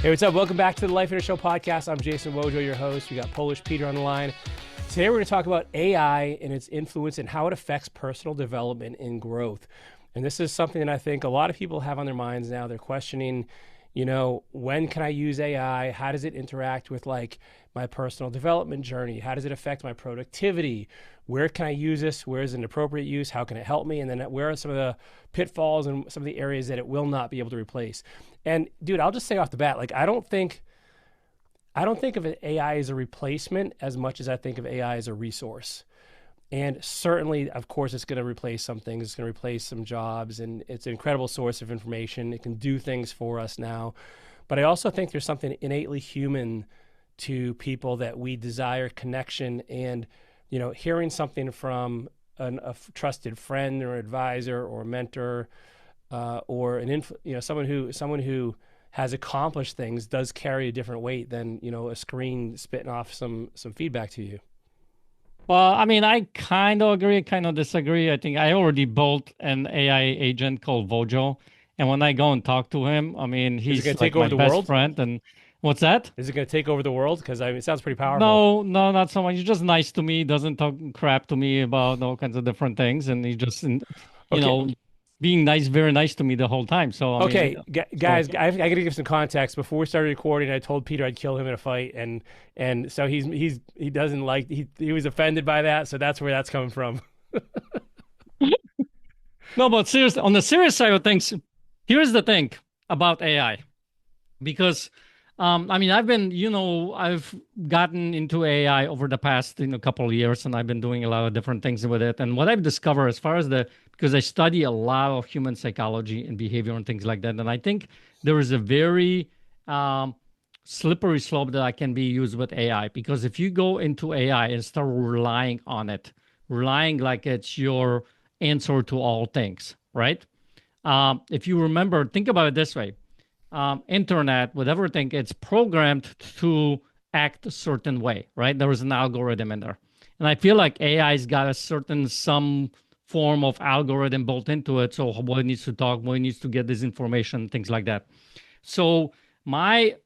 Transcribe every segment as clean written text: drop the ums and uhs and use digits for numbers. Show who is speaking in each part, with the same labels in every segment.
Speaker 1: Hey, what's up? Welcome back to the Life Inner Show podcast. I'm Jason Wojo, your host. We got Polish Peter on the line. Today we're going to talk about AI and its influence and how it affects personal development and growth. And this is something that I think a lot of people have on their minds now. They're questioning, when can I use AI? How does it interact with like my personal development journey? How does it affect my productivity? Where can I use this? Where is it an appropriate use? How can it help me? And then where are some of the pitfalls and some of the areas that it will not be able to replace? And dude, I'll just say off the bat, like I don't think of AI as a replacement as much as I think of AI as a resource. And certainly, of course, it's going to replace some things. It's going to replace some jobs, and it's an incredible source of information. It can do things for us now. But I also think there's something innately human to people that we desire connection and, hearing something from a trusted friend or advisor or mentor or someone who has accomplished things does carry a different weight than, a screen spitting off some feedback to you.
Speaker 2: Well, I mean, I kind of agree, kind of disagree. I think I already built an AI agent called Wojo. And when I go and talk to him, I mean,
Speaker 1: Is it going
Speaker 2: he's
Speaker 1: to take
Speaker 2: like
Speaker 1: over
Speaker 2: my
Speaker 1: the
Speaker 2: best
Speaker 1: world?
Speaker 2: friend. And what's that?
Speaker 1: Is it going to take over the world? Because it sounds pretty powerful.
Speaker 2: No, no, not so much. He's just nice to me. He doesn't talk crap to me about all kinds of different things. And he just, you
Speaker 1: Okay.
Speaker 2: know, being nice, very nice to me the whole time. So, I mean,
Speaker 1: Okay,
Speaker 2: so
Speaker 1: guys, I got to give some context. Before we started recording, I told Peter I'd kill him in a fight, and so he doesn't like he was offended by that, so that's where that's coming from.
Speaker 2: no, but seriously, on the serious side of things, here's the thing about AI. Because I mean, I've gotten into AI over the past couple of years, and I've been doing a lot of different things with it. And what I've discovered, as far as because I study a lot of human psychology and behavior and things like that, and I think there is a very slippery slope that I can be used with AI. Because if you go into AI and start relying on it, relying like it's your answer to all things, right? If you remember, think about it this way: internet, with everything, it's programmed to act a certain way, right? There is an algorithm in there. And I feel like AI's got some form of algorithm built into it. So what it needs to talk, what it needs to get this information, things like that. So my,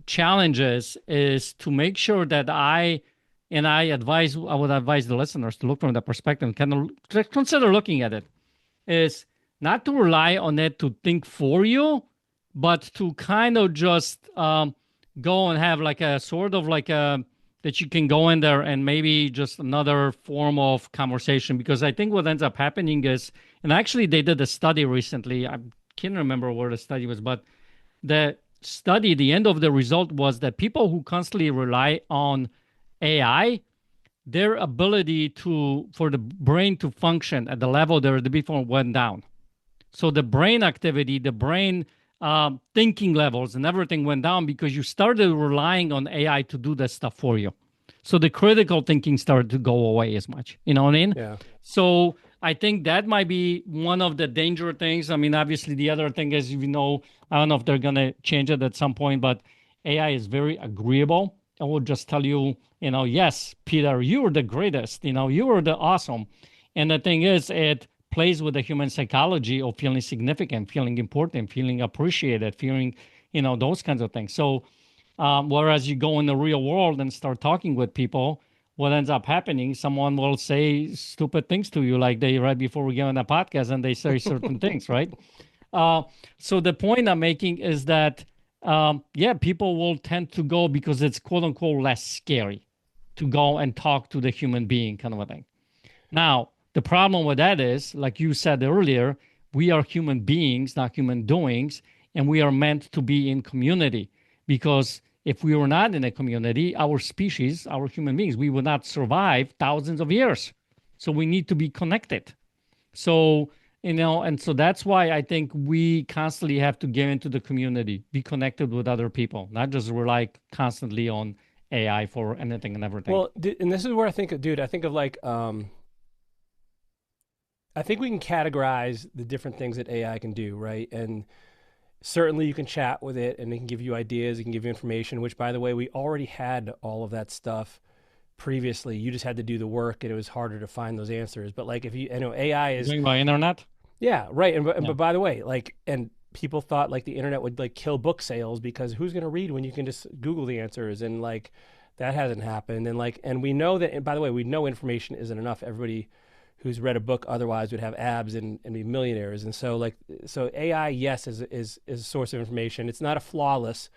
Speaker 2: challenge is to make sure that I would advise the listeners to look from that perspective and kind of consider looking at it, is not to rely on it to think for you, but to kind of just go and have like a sort of like a that you can go in there and maybe just another form of conversation. Because I think what ends up happening is, and actually they did a study recently. I can't remember where the study was, but the end of the result was that people who constantly rely on AI, their ability for the brain to function at the level they were before went down. So the brain activity, the brain thinking levels and everything went down because you started relying on AI to do that stuff for you. So the critical thinking started to go away as much. You know what I mean?
Speaker 1: Yeah.
Speaker 2: So I think that might be one of the dangerous things. I mean, obviously, the other thing is, I don't know if they're going to change it at some point, but AI is very agreeable. I will just tell you, yes, Peter, you are the greatest. You are the awesome. And the thing is, it plays with the human psychology of feeling significant, feeling important, feeling appreciated, feeling, those kinds of things. So, whereas you go in the real world and start talking with people, what ends up happening, someone will say stupid things to you, like they right before we get on the podcast, and they say certain things, right? So the point I'm making is that, people will tend to go because it's quote unquote less scary to go and talk to the human being, kind of a thing. Now, the problem with that is, like you said earlier, we are human beings, not human doings, and we are meant to be in community. Because if we were not in a community, our species, our human beings, we would not survive thousands of years. So we need to be connected. So, and so that's why I think we constantly have to get into the community, be connected with other people, not just rely constantly on AI for anything and everything.
Speaker 1: Well, and this is where I think of like I think we can categorize the different things that AI can do, right? And certainly you can chat with it and it can give you ideas, it can give you information, which by the way, we already had all of that stuff previously. You just had to do the work and it was harder to find those answers. But like if you, AI is
Speaker 2: Doing by internet?
Speaker 1: yeah, right.
Speaker 2: Yeah.
Speaker 1: But by the way, like, and people thought like the internet would like kill book sales because who's going to read when you can just Google the answers, and like that hasn't happened. And like, and we know that, and by the way, we know information isn't enough. Everybody who's read a book otherwise would have abs and be millionaires. And so like, so AI, yes, is a source of information. It's not a flawless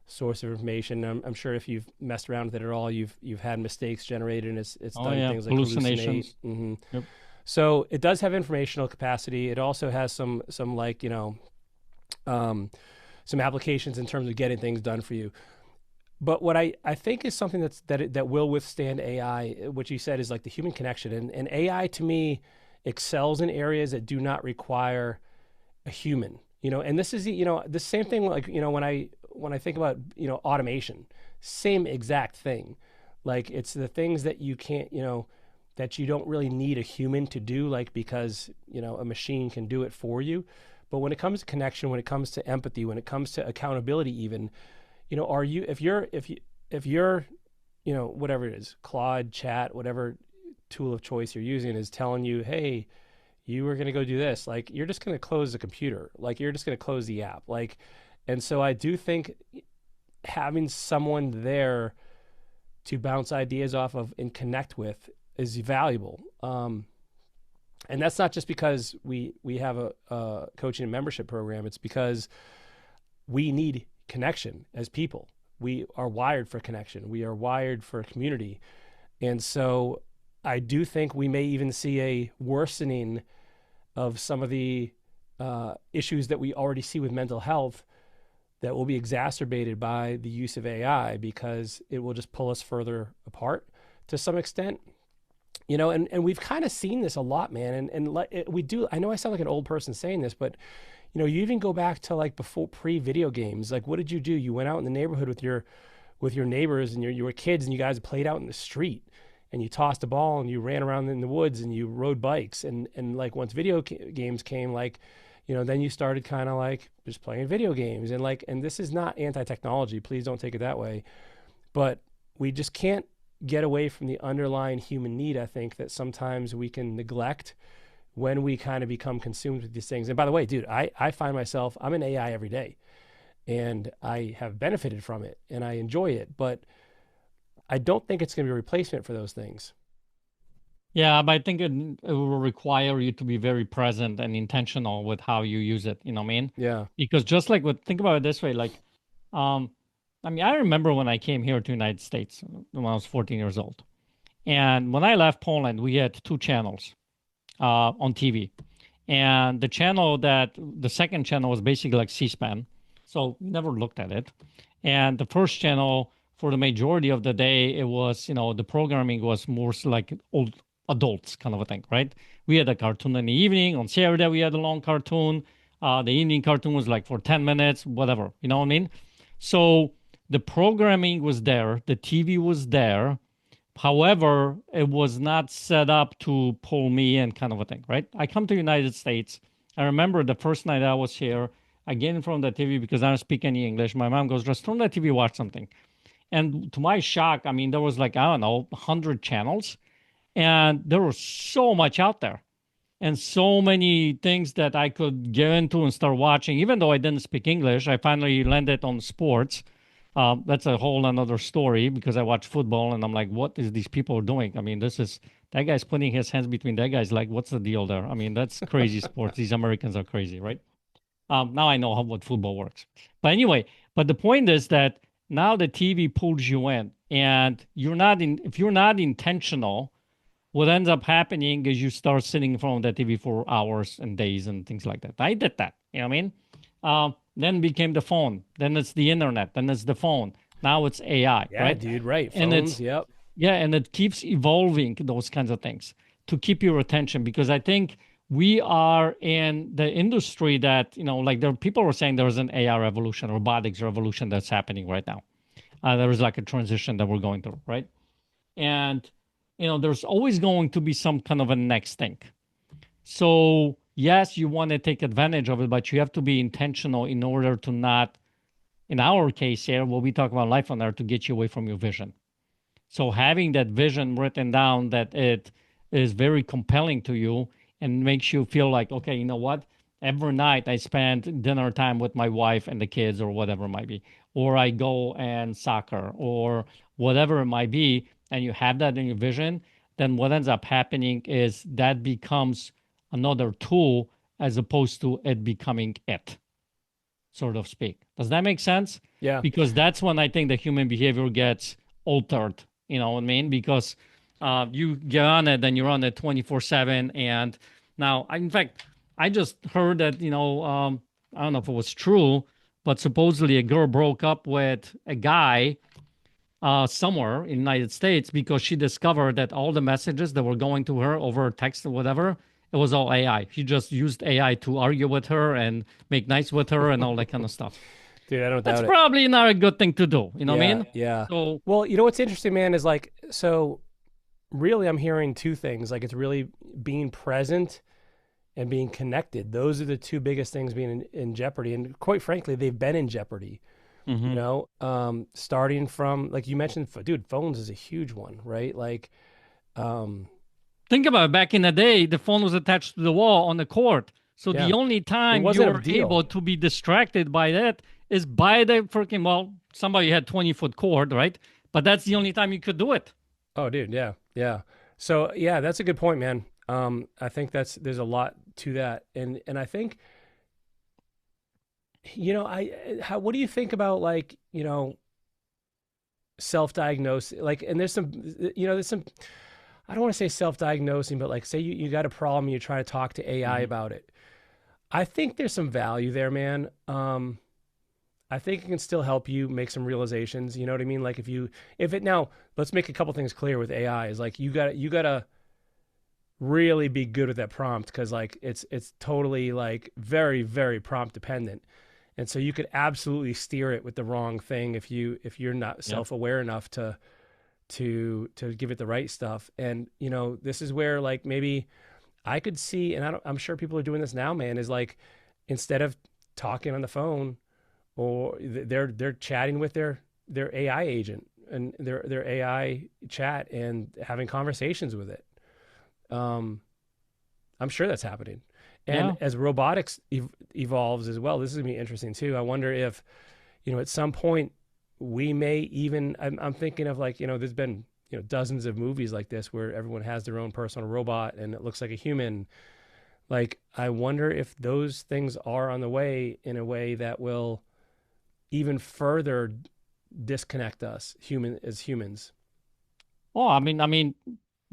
Speaker 1: source of information. I'm sure if you've messed around with it at all, you've had mistakes generated, and it's done things like
Speaker 2: hallucinations.
Speaker 1: hallucinate.
Speaker 2: Yep.
Speaker 1: So it does have informational capacity. It also has some like, some applications in terms of getting things done for you. But what I think is something that will withstand AI, which you said is like the human connection. And AI to me excels in areas that do not require a human, and this is, the same thing, like, when I think about, automation, same exact thing. Like it's the things that you can't, that you don't really need a human to do, like, because, a machine can do it for you. But when it comes to connection, when it comes to empathy, when it comes to accountability, even, are you, if you're, whatever it is, Claude, Chat, whatever tool of choice you're using is telling you, hey, you were going to go do this, like, you're just going to close the computer, like, you're just going to close the app, like. And so I do think having someone there to bounce ideas off of and connect with is valuable. And that's not just because we have a coaching and membership program. It's because we need connection as people. We are wired for connection. We are wired for community. And so I do think we may even see a worsening of some of the issues that we already see with mental health that will be exacerbated by the use of AI, because it will just pull us further apart to some extent. And we've kind of seen this a lot, man. And we do, I know I sound like an old person saying this, but you even go back to like before pre-video games. Like, what did you do? You went out in the neighborhood with your neighbors, and you were kids, and you guys played out in the street, and you tossed a ball, and you ran around in the woods, and you rode bikes. And like once video games came, like, then you started kind of like just playing video games, and this is not anti-technology. Please don't take it that way. But we just can't get away from the underlying human need, I think, that sometimes we can neglect when we kind of become consumed with these things. And by the way, dude, I find myself, I'm in AI every day, and I have benefited from it, and I enjoy it, but I don't think it's going to be a replacement for those things.
Speaker 2: Yeah, but I think it will require you to be very present and intentional with how you use it. You know what I mean?
Speaker 1: Yeah.
Speaker 2: Because just like think about it this way, like, I remember when I came here to the United States when I was 14 years old. And when I left Poland, we had two channels on TV. And the second channel was basically like C-SPAN. So we never looked at it. And the first channel, for the majority of the day, it was, the programming was more like old adults kind of a thing, right? We had a cartoon in the evening. On Saturday, we had a long cartoon. The evening cartoon was like for 10 minutes, whatever. You know what I mean? So the programming was there. The TV was there. However, it was not set up to pull me in kind of a thing, right? I come to the United States. I remember the first night I was here, I get in front of the TV because I don't speak any English. My mom goes, just turn the TV, watch something. And to my shock, there was like, I don't know, 100 channels. And there was so much out there and so many things that I could get into and start watching. Even though I didn't speak English, I finally landed on sports. That's a whole another story, because I watch football and I'm like, what is these people doing? That guy's putting his hands between that guy's like, what's the deal there? That's crazy sports. These Americans are crazy, right? Now I know what football works. But anyway, but the point is that now the TV pulls you in, and if you're not intentional, what ends up happening is you start sitting in front of the TV for hours and days and things like that. I did that. You know what I mean? Then became the phone. Then it's the internet. Then it's the phone. Now it's AI,
Speaker 1: yeah,
Speaker 2: right?
Speaker 1: Dude, right.
Speaker 2: Phones,
Speaker 1: yep.
Speaker 2: Yeah, and it keeps evolving, those kinds of things, to keep your attention, because I think we are in the industry that, people were saying there's an AI revolution, robotics revolution that's happening right now. There is like a transition that we're going through, right? And there's always going to be some kind of a next thing. So yes, you want to take advantage of it, but you have to be intentional in order to not, in our case here, what we talk about life on earth, to get you away from your vision. So having that vision written down, that it is very compelling to you and makes you feel like, okay, you know what? every night I spend dinner time with my wife and the kids or whatever it might be, or I go and soccer or whatever it might be, and you have that in your vision, then what ends up happening is that becomes another tool as opposed to it becoming it, sort of speak. Does that make sense?
Speaker 1: Yeah.
Speaker 2: Because that's when I think the human behavior gets altered. You know what I mean? Because you get on it, then you're on it 24/7. And now, in fact, I just heard that, I don't know if it was true, but supposedly a girl broke up with a guy somewhere in the United States because she discovered that all the messages that were going to her over text or whatever, it was all AI. She just used AI to argue with her and make nice with her and all that kind of stuff.
Speaker 1: Dude, I don't
Speaker 2: That's
Speaker 1: doubt it.
Speaker 2: probably not a good thing to do. You know what I
Speaker 1: Yeah,
Speaker 2: mean?
Speaker 1: yeah.
Speaker 2: So,
Speaker 1: Well, you know what's interesting, man, is like, so really I'm hearing two things. Like it's really being present and being connected. Those are the two biggest things being in jeopardy. And quite frankly, they've been in jeopardy,
Speaker 2: mhm.
Speaker 1: starting from, like you mentioned, dude, phones is a huge one, right? Like, um,
Speaker 2: Think about it. Back in the day, the phone was attached to the wall on the court. So
Speaker 1: yeah,
Speaker 2: the only
Speaker 1: it
Speaker 2: time you
Speaker 1: wasn't a
Speaker 2: were able
Speaker 1: deal.
Speaker 2: to be distracted by that is by the freaking, well, somebody had 20-foot cord, right? But that's the only time you could do it.
Speaker 1: Oh, dude, yeah, yeah. So yeah, that's a good point, man. I think there's a lot to that, and I think what do you think about like self-diagnose, like, and there's some, there's some, I don't want to say self-diagnosing, but like say you got a problem and you try to talk to AI
Speaker 2: Mhm.
Speaker 1: about it. I think there's some value there, man. I think it can still help you make some realizations. You know what I mean? Like if it now, let's make a couple things clear with AI is like you gotta really be good with that prompt because like it's totally like very very prompt dependent, and so you could absolutely steer it with the wrong thing if you're not
Speaker 2: Yep.
Speaker 1: self-aware enough to give it the right stuff. And this is where like maybe I could see, and I'm sure people are doing this now, man, is like instead of talking on the phone or they're chatting with their AI agent and their AI chat and having conversations with it. Um, I'm sure that's happening. And
Speaker 2: Yeah.
Speaker 1: as robotics evolves as well, this is gonna be interesting too. I wonder if at some point we may even. I'm thinking of like there's been dozens of movies like this where everyone has their own personal robot and it looks like a human. Like I wonder if those things are on the way in a way that will even further disconnect us as humans.
Speaker 2: Oh, I mean,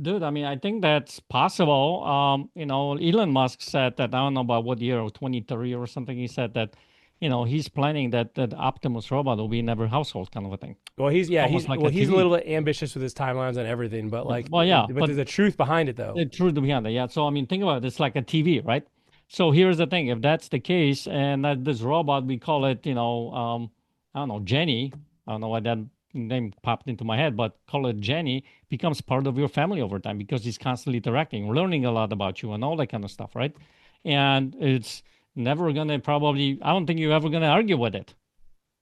Speaker 2: dude, I think that's possible. Elon Musk said that, I don't know about what year, or 2030 or something. He said that, he's planning that Optimus robot will be in every household kind of a thing,
Speaker 1: Well, he's yeah,
Speaker 2: almost like a
Speaker 1: he's a
Speaker 2: TV.
Speaker 1: little bit ambitious with his timelines and everything, but
Speaker 2: Yeah.
Speaker 1: like,
Speaker 2: Well, yeah,
Speaker 1: but
Speaker 2: but
Speaker 1: there's a truth behind it though.
Speaker 2: the truth behind it, yeah. So, I mean, think about it. It's like a TV, right? So here's the thing. If that's the case, and that this robot, we call it, I don't know, Jenny. I don't know why that name popped into my head, but call it Jenny, becomes part of your family over time because he's constantly interacting, learning a lot about you and all that kind of stuff, right? And it's never gonna probably, I don't think you're ever gonna argue with it.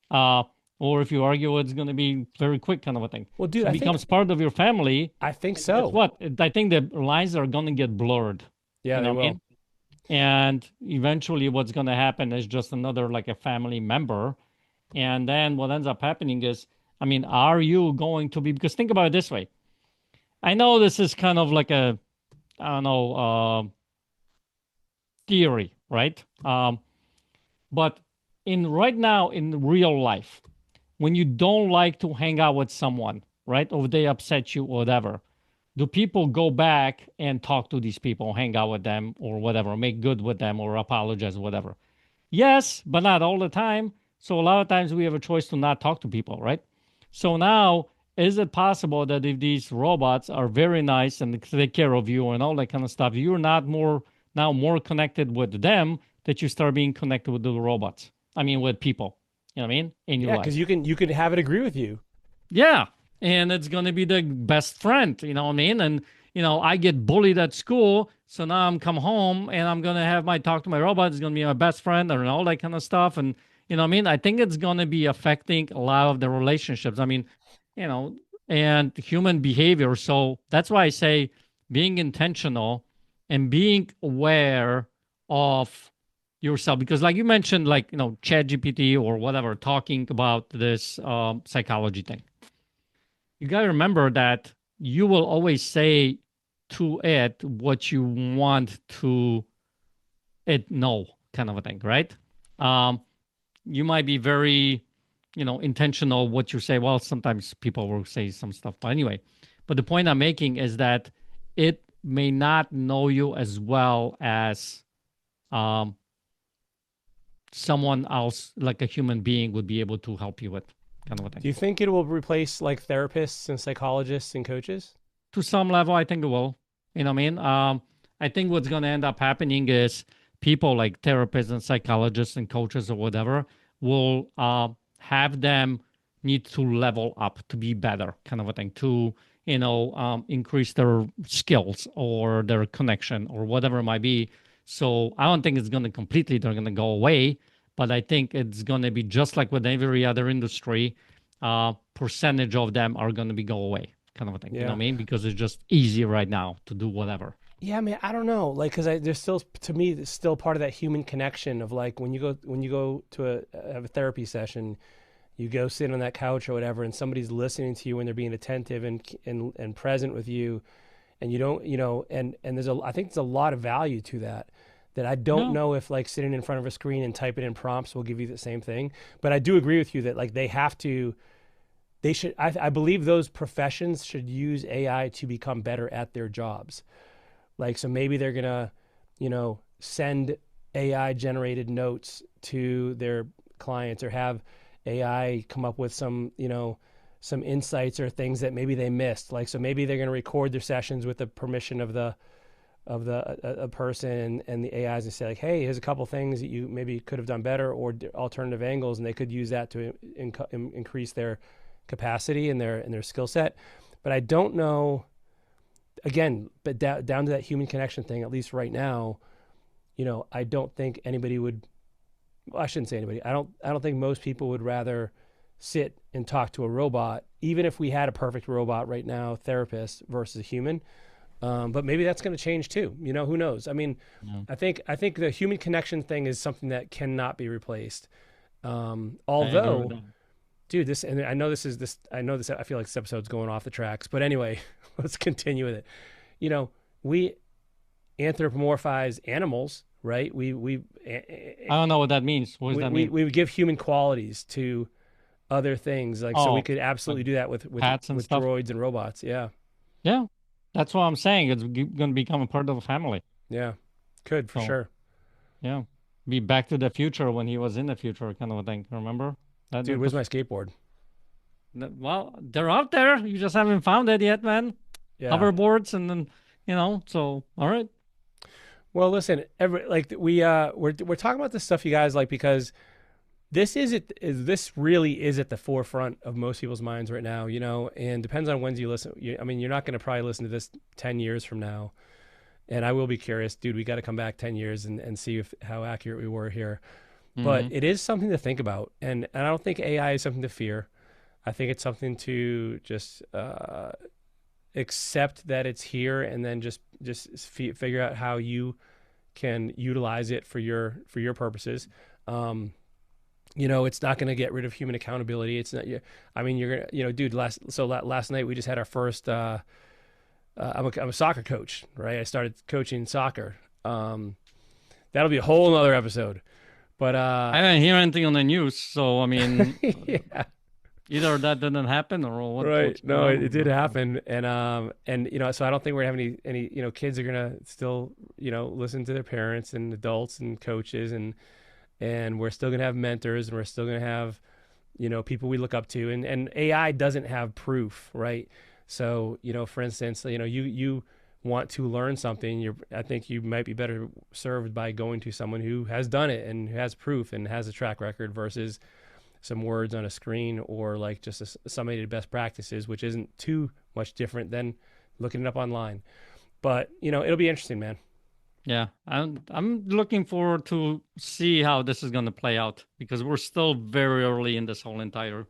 Speaker 2: Uh, or if you argue, it's gonna be very quick kind of a thing.
Speaker 1: Well, dude,
Speaker 2: So it
Speaker 1: I think
Speaker 2: becomes part of your family.
Speaker 1: I think
Speaker 2: And guess
Speaker 1: so.
Speaker 2: what? I think the lines are going to get blurred.
Speaker 1: Yeah,
Speaker 2: You
Speaker 1: they
Speaker 2: know what I
Speaker 1: will.
Speaker 2: mean? And eventually, what's going to happen is just another like a family member. And then what ends up happening is, I mean, are you going to be? Because think about it this way. I know this is kind of like a, I don't know, theory, right? But in right now in real life, when you don't like to hang out with someone, right, or they upset you or whatever, do people go back and talk to these people, hang out with them or whatever, make good with them or apologize, whatever? Yes, but not all the time. So a lot of times we have a choice to not talk to people, right? So now, is it possible that if these robots are very nice and take care of you and all that kind of stuff, you're not more connected with them that you start being connected with the robots? I mean, with people. You know what I mean? In your
Speaker 1: Yeah, because
Speaker 2: life.
Speaker 1: you can have it agree with you.
Speaker 2: Yeah. And it's going to be the best friend, you know what I mean? And, I get bullied at school. So now I'm come home and I'm going to have my talk to my robot. It's going to be my best friend and all that kind of stuff. And, you know what I mean? I think it's going to be affecting a lot of the relationships. I mean, you know, and human behavior. So that's why I say being intentional and being aware of yourself, because like you mentioned, like, chat GPT or whatever, talking about this psychology thing, you got to remember that you will always say to it what you want to it know, kind of a thing, right? um, you might be very, intentional what you say. Well, sometimes people will say some stuff, but anyway. But the point I'm making is that it may not know you as well as um, someone else, like a human being, would be able to help you with, kind of a thing.
Speaker 1: Do you think it will replace like therapists and psychologists and coaches?
Speaker 2: To some level, I think it will. You know what I mean? I think what's going to end up happening is people like therapists and psychologists and coaches or whatever will have them need to level up to be better, kind of a thing, to increase their skills or their connection or whatever it might be. So I don't think it's going to completely they're going to go away, but I think it's going to be just like with every other industry. Percentage of them are going to be go away, kind of a thing. You know what I mean? Because it's just easy right now to do whatever.
Speaker 1: Yeah, man, I don't know, like, because there's still, to me, there's still part of that human connection of like when you go to have a therapy session, you go sit on that couch or whatever, and somebody's listening to you and they're being attentive and present with you, and you don't, and I think there's a lot of value to that. That I don't know if like sitting in front of a screen and typing in prompts will give you the same thing. But I do agree with you that like they should, I believe those professions should use AI to become better at their jobs. Like, so maybe they're going to, send AI generated notes to their clients or have AI come up with some, some insights or things that maybe they missed. Like, so maybe they're going to record their sessions with the permission of a person and the AIs and say like, hey, here's a couple things that you maybe could have done better or alternative angles, and they could use that to increase their capacity and their skill set. But I don't know, again, but down to that human connection thing, at least right now, I don't think anybody would, well, I shouldn't say anybody. I don't think most people would rather sit and talk to a robot, even if we had a perfect robot right now, therapist versus a human. But maybe that's going to change too. Who knows? I mean, I think the human connection thing is something that cannot be replaced. Although, dude, I feel like this episode's going off the tracks, but anyway, let's continue with it. We anthropomorphize animals, right?
Speaker 2: I don't know what that means. What does that mean?
Speaker 1: We give human qualities to other things, like, so we could absolutely do that with
Speaker 2: pets and stuff.
Speaker 1: droids and robots. Yeah.
Speaker 2: Yeah. That's what I'm saying. It's going to become a part of the family.
Speaker 1: Yeah. Could, for sure.
Speaker 2: Yeah. Be Back to the Future when he was in the future, kind of a thing. Remember?
Speaker 1: Dude, where's my skateboard?
Speaker 2: Well, they're out there. You just haven't found it yet, man. Yeah. Hoverboards and then, so, all right.
Speaker 1: Well, listen, we're talking about this stuff, you guys, like, because this really is at the forefront of most people's minds right now, and depends on when you listen. I mean, you're not going to probably listen to this 10 years from now. And I will be curious, dude, we got to come back 10 years and see how accurate we were here. Mm-hmm. But it is something to think about. And I don't think AI is something to fear. I think it's something to just accept that it's here, and then just figure out how you can utilize it for your purposes. It's not going to get rid of human accountability. It's not. I mean, you're gonna, dude. Last night we just had our first. I'm a soccer coach, right? I started coaching soccer. That'll be a whole nother episode. But
Speaker 2: I didn't hear anything on the news, so I mean,
Speaker 1: yeah.
Speaker 2: Either that didn't happen or what.
Speaker 1: Right? No, it did happen, and so I don't think we're gonna have any kids are gonna still listen to their parents and adults and coaches and we're still going to have mentors, and we're still going to have, people we look up to, and AI doesn't have proof, right? So, for instance, you want to learn something, I think you might be better served by going to someone who has done it and who has proof and has a track record versus some words on a screen or like just a summated best practices, which isn't too much different than looking it up online. But, it'll be interesting, man.
Speaker 2: Yeah, I'm looking forward to see how this is going to play out, because we're still very early in this whole entire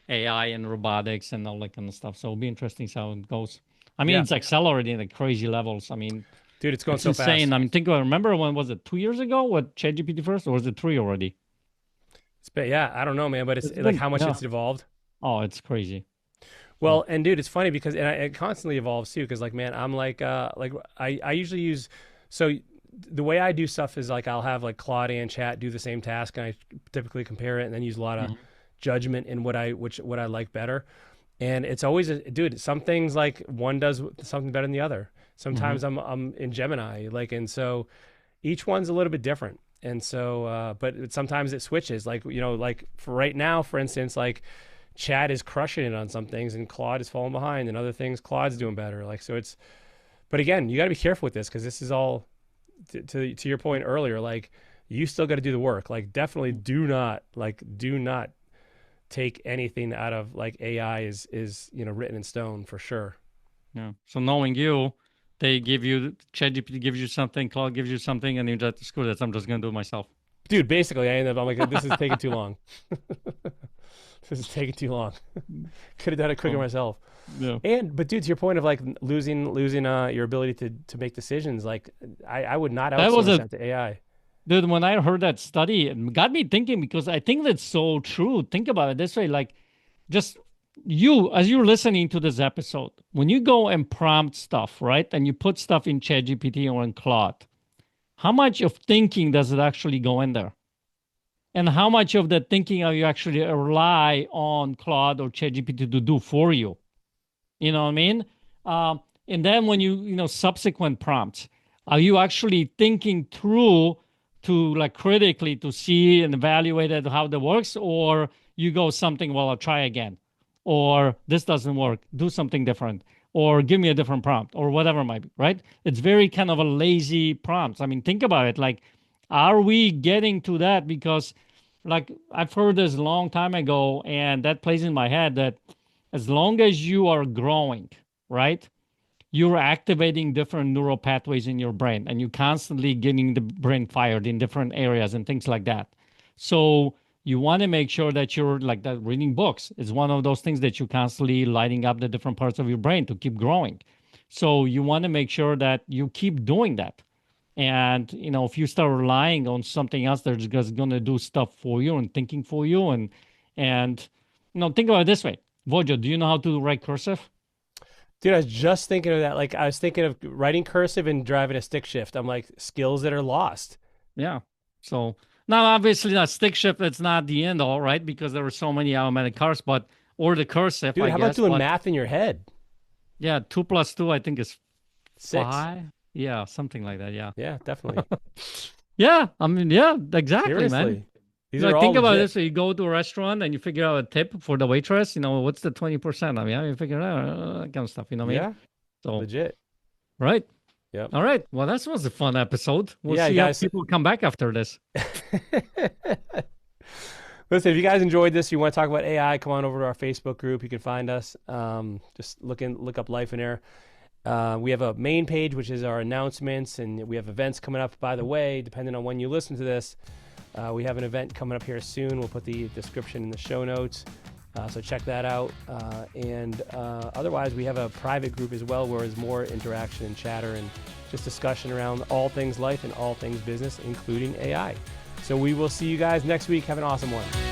Speaker 2: AI and robotics and all that kind of stuff. So it'll be interesting to see how it goes. I mean, It's accelerating at crazy levels. I mean,
Speaker 1: Dude, it's going
Speaker 2: It's
Speaker 1: so
Speaker 2: insane.
Speaker 1: fast.
Speaker 2: I mean, think about, remember when was it 2 years ago with ChatGPT first, or was it 3 already?
Speaker 1: Yeah, I don't know, man, but it's
Speaker 2: It's
Speaker 1: like
Speaker 2: been,
Speaker 1: how much
Speaker 2: yeah.
Speaker 1: it's evolved.
Speaker 2: Oh, it's crazy. So,
Speaker 1: Well, and dude, it's funny because it constantly evolves too. Because like, man, I'm like I usually use so the way I do stuff is like I'll have like Claude and Chat do the same task, and I typically compare it, and then use a lot of
Speaker 2: mhm,
Speaker 1: judgment in what I like better. And it's always dude. Some things like one does something better than the other.
Speaker 2: mhm.
Speaker 1: Sometimes I'm in Gemini, like, and so each one's a little bit different. And so, but sometimes it switches. Like like for right now, for instance, like Chad is crushing it on some things, and Claude is falling behind, and other things Claude's doing better. Like so, it's. But again, you got to be careful with this because this is all to your point earlier. Like you still got to do the work. Like definitely do not take anything out of like AI is written in stone for sure.
Speaker 2: Yeah. So knowing you, they give you, ChatGPT gives you something, Claude gives you something, and you just screw this. I'm just gonna do it myself.
Speaker 1: Dude, basically, I ended up. I'm like, this is taking too long. This is taking too long. Could have done it quicker
Speaker 2: Oh,
Speaker 1: myself.
Speaker 2: yeah.
Speaker 1: But dude, to your point of like losing your ability to make decisions, like I would not
Speaker 2: That was
Speaker 1: outsource
Speaker 2: a
Speaker 1: that to AI.
Speaker 2: Dude, when I heard that study, it got me thinking because I think that's so true. Think about it this way, like just you, as you're listening to this episode, when you go and prompt stuff, right? And you put stuff in ChatGPT or in Claude, how much of thinking does it actually go in there? And how much of that thinking are you actually rely on Claude or ChatGPT to do for you? You know what I mean? And then when subsequent prompts, are you actually thinking through to like critically to see and evaluate it, how that works, or you go something, well, I'll try again, or this doesn't work, do something different, or give me a different prompt, or whatever it might be, right? It's very kind of a lazy prompts. I mean, think about it. Like, are we getting to that? Because like I've heard this a long time ago, and that plays in my head that as long as you are growing, right? You're activating different neural pathways in your brain and you're constantly getting the brain fired in different areas and things like that. So you want to make sure that you're like that. Reading books is one of those things that you're constantly lighting up the different parts of your brain to keep growing. So you want to make sure that you keep doing that. And if you start relying on something else that's just going to do stuff for you and thinking for you, and think about it this way. Vojo, do you know how to write cursive?
Speaker 1: Dude, I was just thinking of that. Like I was thinking of writing cursive and driving a stick shift. I'm like skills that are lost.
Speaker 2: Yeah. So now, obviously, that stick shift, it's not the end all, right? Because there were so many automatic cars, or the cursive,
Speaker 1: Dude,
Speaker 2: I
Speaker 1: how about
Speaker 2: guess.
Speaker 1: doing
Speaker 2: But
Speaker 1: math in your head?
Speaker 2: yeah, 2 plus 2, I think, is
Speaker 1: 6.
Speaker 2: 5. Yeah, something like that. Yeah.
Speaker 1: Yeah, definitely.
Speaker 2: Yeah. I mean, yeah, exactly, man.
Speaker 1: Seriously. These are
Speaker 2: Like,
Speaker 1: all
Speaker 2: think about
Speaker 1: legit.
Speaker 2: this. So you go to a restaurant and you figure out a tip for the waitress, what's the 20%? I mean, how do you figure it out? That kind of stuff, you know what I mean?
Speaker 1: Yeah,
Speaker 2: So,
Speaker 1: legit.
Speaker 2: right.
Speaker 1: Yep.
Speaker 2: All right. Well, that was a fun episode. We'll
Speaker 1: Yeah,
Speaker 2: see how
Speaker 1: guys.
Speaker 2: people come back after this.
Speaker 1: Listen, if you guys enjoyed this, you want to talk about AI, come on over to our Facebook group. You can find us. Just look up Life in Air. We have a main page, which is our announcements, and we have events coming up. By the way, depending on when you listen to this, we have an event coming up here soon. We'll put the description in the show notes. So check that out. And otherwise, we have a private group as well where there's more interaction and chatter and just discussion around all things life and all things business, including AI. So we will see you guys next week. Have an awesome one.